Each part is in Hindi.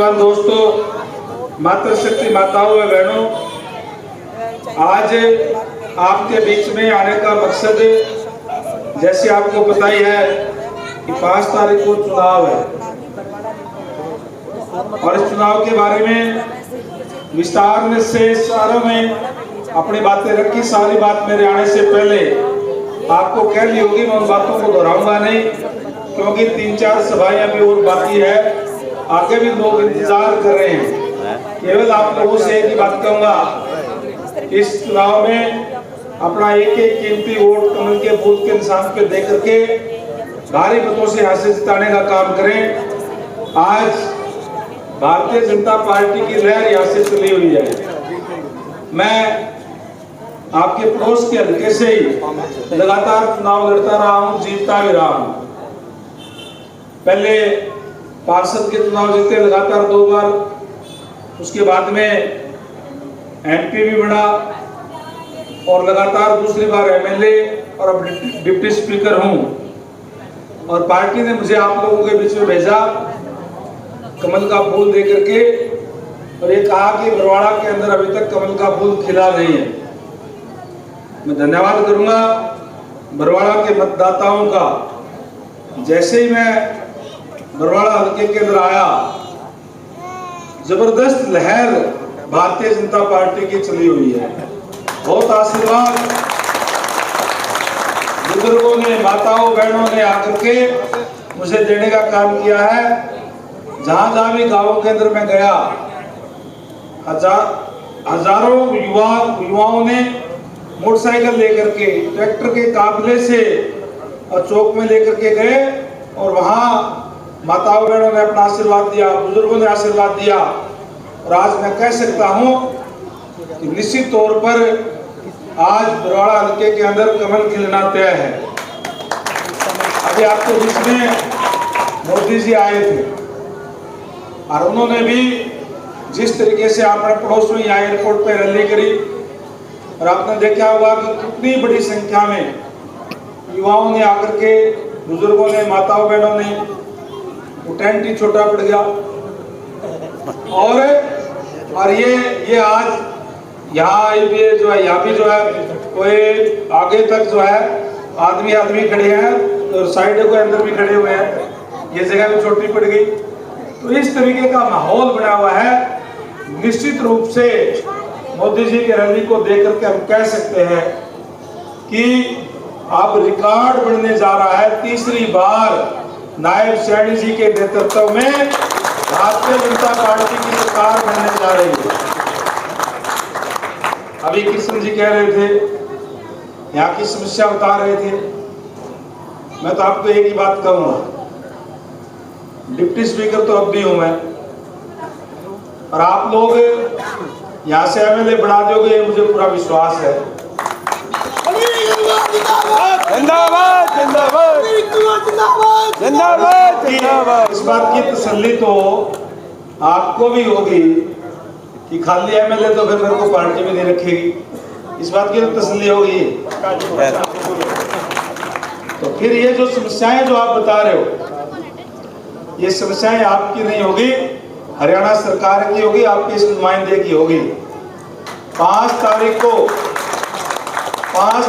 नौजवान दोस्तों, मातृशक्ति माताओं व बहनों, आज आपके बीच में आने का मकसद, जैसे आपको पता ही है कि 5 तारीख को चुनाव है और इस चुनाव के बारे में विस्तार से सारों में अपनी बातें रखी। सारी बात मेरे आने से पहले आपको कह ली होगी, मैं उन बातों को दोहराऊंगा नहीं, क्योंकि 3-4 सभाएं अभी और बाकी है, आगे भी लोग इंतजार कर रहे हैं। केवल आप लोगों से एक ही बात कहूंगा, इस चुनाव में अपना एक एक कीमती वोट कमल के बूथ के निशान पे दे करके भारी मतों से यहाँ से जिताने का काम करें। आज भारतीय जनता पार्टी की लहर यहाँ से चली हुई है। मैं आपके पड़ोस के हल्के से ही लगातार चुनाव लड़ता रहा हूँ, जीतता भी रहा हूँ। पहले पार्षद के चुनाव जीते लगातार 2 बार, उसके बाद में एमपी भी बना और लगातार दूसरी बार एमएलए और अब डिप्टी स्पीकर हूँ। और पार्टी ने मुझे आप लोगों के बीच में भेजा कमल का फूल दे करके, और ये कहा कि बरवाड़ा के अंदर अभी तक कमल का फूल खिला नहीं है। मैं धन्यवाद करूंगा बरवाड़ा के मतदाताओं का। जैसे ही मैं बरवाड़ा हल्के के अंदर आया, जबरदस्त लहर भारतीय जनता पार्टी की चली हुई है। बहुत आशीर्वाद बुजुर्गों ने, माताओं बहनों ने आकर के मुझे देने का काम किया है। जहां जहां भी गांवों के अंदर मैं गया, हजारों युवाओं ने मोटरसाइकिल लेकर के, ट्रैक्टर के काफिले से और चौक में लेकर के गए, और वहां माताओं बहनों ने अपना आशीर्वाद दिया, बुजुर्गों ने आशीर्वाद दिया। और आज मैं कह सकता हूं कि निश्चित तौर पर आज बरवाड़ा हल्के के अंदर कमल खिलना तय है। अभी आपके बीच में मोदी जी आए थे और उन्होंने भी जिस तरीके से अपने पड़ोस में यहाँ एयरपोर्ट पे रैली करी, और आपने देखा होगा कि कितनी बड़ी संख्या में युवाओं ने आकर के, बुजुर्गों ने, माताओं बहनों ने, वो टेंट ही छोटा पड़ गया। और ये आज यहाँ जो है, यहाँ भी जो है कोई आगे तक जो है आदमी खड़े हैं और साइड को अंदर भी खड़े हुए हैं, ये जगह भी छोटी पड़ गई। तो इस तरीके का माहौल बना हुआ है। निश्चित रूप से मोदी जी के रैली को देख करके हम कह सकते हैं कि अब रिकॉर्ड बनने जा रहा है। तीसरी बार नायब सैनी जी के नेतृत्व में भारतीय जनता पार्टी की सरकार बनने जा रही है। अभी कृष्ण जी कह रहे थे, यहाँ की समस्या बता रहे थे। मैं तो आपको एक ही बात कहूंगा, डिप्टी स्पीकर तो अब भी हूं मैं, और आप लोग यहाँ से एमएलए बना दोगे, मुझे पूरा विश्वास है। जिंदाबाद जिंदाबाद जिंदाबाद जिंदाबाद। इस बात की तसल्ली तो आपको भी होगी कि खाली एमएलए तो फिर मेरे को पार्टी में नहीं रखेगी, इस बात की तो तसल्ली होगी। तो फिर ये जो समस्याएं जो आप बता रहे हो, ये समस्याएं आपकी नहीं होगी, हरियाणा सरकार की होगी, आपके इस नुमाइंदे की होगी। 5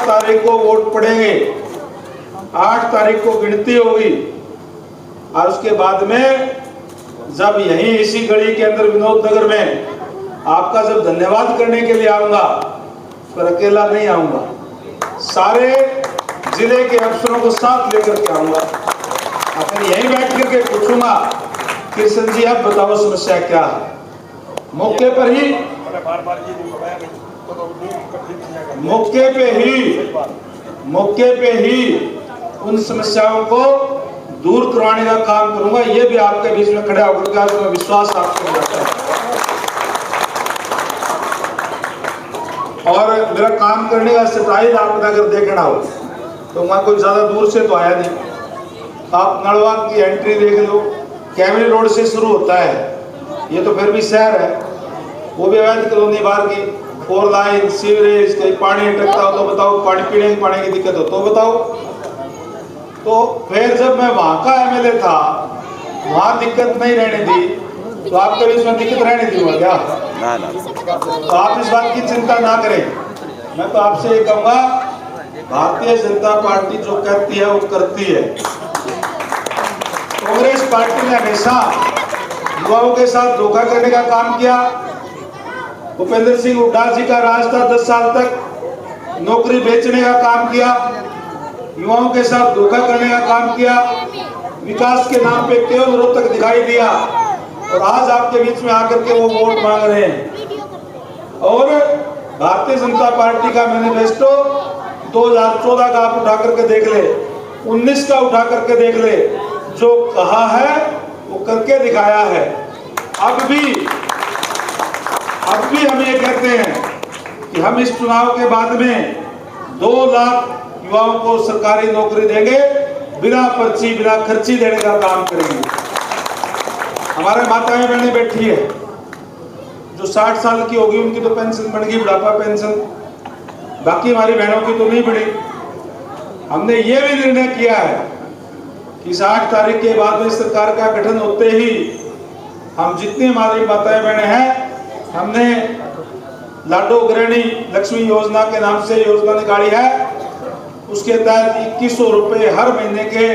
तारीख को वोट पड़ेंगे, 8 तारीख को गिनती होगी, और उसके बाद में जब यहीं इसी गली के अंदर विनोद नगर में आपका जब धन्यवाद करने के लिए आऊंगा, पर अकेला नहीं आऊंगा, सारे जिले के अफसरों को साथ लेकर के आऊंगा। फिर यहीं बैठ करके पूछूंगा, कृष्ण जी आप बताओ समस्या क्या है। मौके पे ही उन समस्याओं को दूर करवाने का काम करूंगा। ये भी आपके बीच में खड़ा होकर आज मैं विश्वास आपको दिलाता हूं। और मेरा काम करने का स्टाइल आपने अगर देखना हो तो मैं कोई ज्यादा दूर से तो आया नहीं। आप नड़वा की एंट्री देख लो, कैमरे रोड से शुरू होता है, ये तो फिर भी शहर है, वो भी अवैध कॉलोनी बाहर की, 4 लाइन, सीवरेज, कहीं पानी अटकता हो तो बताओ, पानी पीने की पानी की दिक्कत हो तो बताओ। तो फिर जब मैं वहां का एमएलए था, वहां दिक्कत नहीं रहने दी, तो आपके बीच में दिक्कत रहने दूंगा क्या? ना ना तो आप इस बात की चिंता ना करें। मैं तो आपसे ये कहूँगा, भारतीय जनता पार्टी जो कहती है वो करती है। कांग्रेस पार्टी ने हमेशा युवाओं के साथ धोखा करने का काम किया। भूपेंद्र सिंह हुड्डा जी का राज था, 10 साल तक नौकरी बेचने का काम किया, युवाओं के साथ धोखा करने का काम किया, विकास के नाम पे केवल रोहतक दिखाई दिया, और आज आपके बीच में आकर के वो वोट मांग रहे हैं। और भारतीय जनता पार्टी का मैनिफेस्टो 2014 का आप उठा करके देख ले, 19 का उठा करके देख ले, जो कहा है वो करके दिखाया है। अब भी हम ये कहते हैं कि हम इस चुनाव के बाद में 2 लाख युवाओं को सरकारी नौकरी देंगे, बिना पर्ची बिना खर्ची देने का काम करेंगे। हमारे माताएं बहनें बैठी है, जो 60 साल की होगी उनकी तो पेंशन बन गई, बुढ़ापा पेंशन, बाकी हमारी बहनों की तो नहीं बनी। हमने ये भी निर्णय किया है कि 8 तारीख के बाद में सरकार का गठन होते ही हम जितनी हमारी माताएं बहनें हैं, हमने लाडो गृहिणी लक्ष्मी योजना के नाम से योजना निकाली है। उसके तहत 2100 रुपये हर महीने के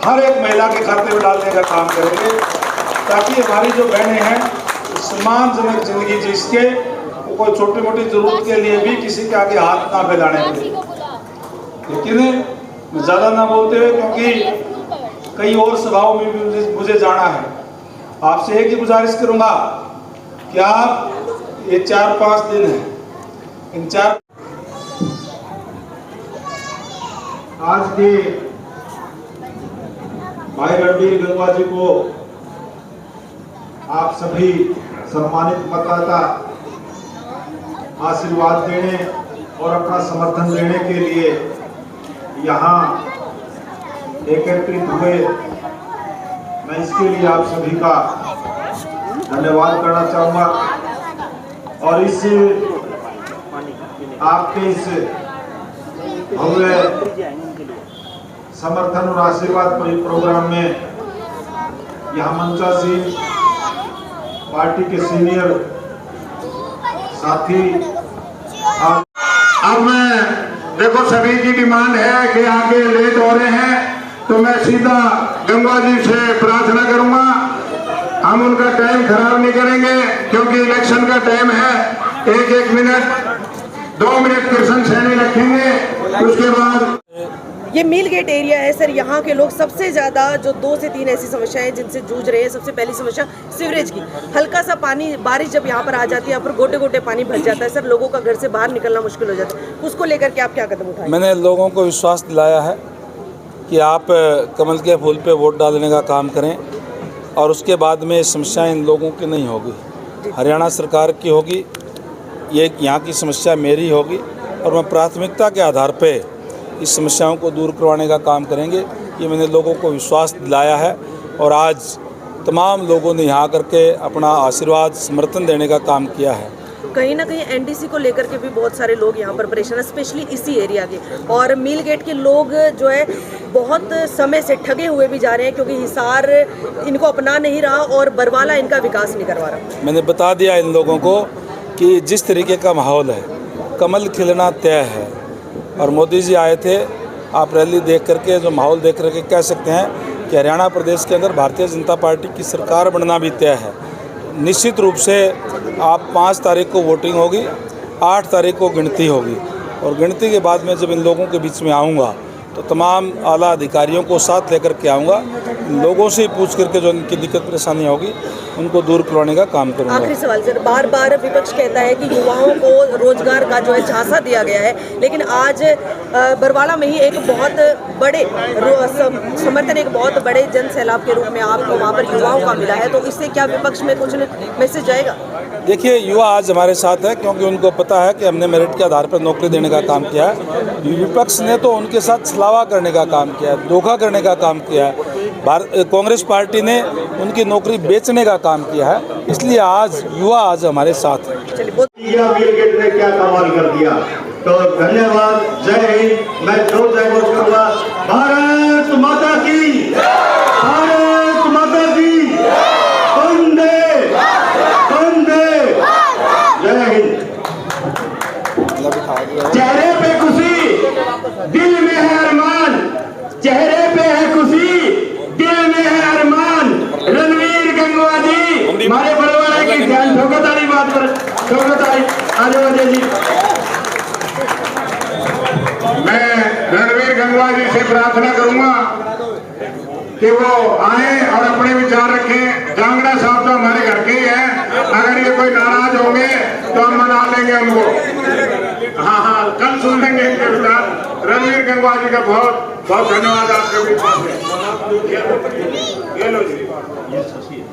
हर एक महिला के खाते में डालने का काम करेंगे, ताकि हमारी जो बहनें हैं सम्मानजनक जिंदगी जी सके, वो कोई छोटी मोटी जरूरत के लिए भी किसी के आगे हाथ ना फैलाने पड़े। लेकिन ज़्यादा ना बोलते हुए, क्योंकि कई और सभाओं में भी मुझे जाना है, आपसे एक ही गुजारिश करूंगा कि आप ये 4-5 दिन है, इन 4 आज के भाई रणबीर गंगवा जी को आप सभी सम्मानित मतदाता आशीर्वाद देने और अपना समर्थन देने के लिए यहाँ एकत्रित हुए। मैं इसके लिए आप सभी का धन्यवाद करना चाहूँगा, और इस आपके इस भव्य समर्थन और आशीर्वाद प्रोग्राम में यहाँ मंचासीन पार्टी के सीनियर साथी। अब मैं देखो सभी की डिमांड है कि आगे लेट हो रहे हैं, तो मैं सीधा गंगा जी से प्रार्थना करूंगा, हम उनका टाइम खराब नहीं करेंगे, क्योंकि इलेक्शन का टाइम है। 1-1 मिनट 2 मिनट कृष्ण सैनी रखेंगे, उसके बाद ये मील गेट एरिया है सर। यहाँ के लोग सबसे ज़्यादा जो 2 से 3 ऐसी समस्याएं जिनसे जूझ रहे हैं। सबसे पहली समस्या सीवरेज की, हल्का सा पानी बारिश जब यहाँ पर आ जाती है, यहाँ पर गोटे गोटे पानी भर जाता है सर, लोगों का घर से बाहर निकलना मुश्किल हो जाता है। उसको लेकर के आप क्या कदम उठाएं? मैंने लोगों को विश्वास दिलाया है कि आप कमल के फूल पे वोट डालने का काम करें, और उसके बाद में समस्याएं इन लोगों की नहीं होगी, हरियाणा सरकार की होगी। ये यहाँ की समस्या मेरी होगी, और मैं प्राथमिकता के आधार पे इस समस्याओं को दूर करवाने का काम करेंगे। ये मैंने लोगों को विश्वास दिलाया है, और आज तमाम लोगों ने यहाँ करके अपना आशीर्वाद समर्थन देने का काम किया है। कहीं ना कहीं एनडीसी को लेकर के भी बहुत सारे लोग यहाँ पर परेशान है, स्पेशली इसी एरिया के, और मील गेट के लोग जो है बहुत समय से ठगे हुए भी जा रहे हैं, क्योंकि हिसार इनको अपना नहीं रहा और बरवाला इनका विकास नहीं करवा रहा। मैंने बता दिया इन लोगों को कि जिस तरीके का माहौल है, कमल खिलना तय है। और मोदी जी आए थे, आप रैली देख करके, जो माहौल देख करके कह सकते हैं कि हरियाणा प्रदेश के अंदर भारतीय जनता पार्टी की सरकार बनना भी तय है। निश्चित रूप से आप 5 तारीख को वोटिंग होगी, 8 तारीख को गिनती होगी, और गिनती के बाद में जब इन लोगों के बीच में आऊँगा तो तमाम आला अधिकारियों को साथ लेकर के आऊँगा, लोगों से पूछ करके जो इनकी दिक्कत परेशानी होगी उनको दूर करवाने का काम करूँगा। आखिरी सवाल सर, बार बार विपक्ष कहता है कि युवाओं को रोजगार का जो है झांसा दिया गया है, लेकिन आज बरवाला में ही एक बहुत बड़े समर्थन, एक बहुत बड़े जन सैलाब के रूप में आपको वहाँ पर युवाओं का मिला है, तो इससे क्या विपक्ष में कुछ मैसेज जाएगा? देखिए, युवा आज हमारे साथ है, क्योंकि उनको पता है कि हमने मेरिट के आधार पर नौकरी देने का काम किया है। विपक्ष ने तो उनके साथ छलावा करने का काम किया है, धोखा करने का काम किया है। कांग्रेस पार्टी ने उनकी नौकरी बेचने का काम किया है, इसलिए आज युवा आज हमारे साथ है। मील गेट ने क्या कमाल कर दिया। तो धन्यवाद, जय हिंद। मैं जोर जय घोष करूंगा, भारत माता की, भारत माता की, वंदे चेहरे पे खुशी, दिल में है अरमान, चेहरे पे है खुशी, दिल में है अरमान। रणवीर गंगवा जी हमारे बड़े की ध्यान ठोकताली बात पर ठोकताली आज अजय जी। मैं रणवीर गंगवा जी से प्रार्थना करूंगा कि वो आए और अपने विचार रखें। जांगड़ा साहब तो हमारे घर के ही हैं, अगर ये कोई नाराज होंगे तो हम मना लेंगे उनको। हाँ, कल सुन लेंगे इनके विचार। रणवीर गंगवा जी का बहुत बहुत धन्यवाद आपके बीच में। ये लो जी।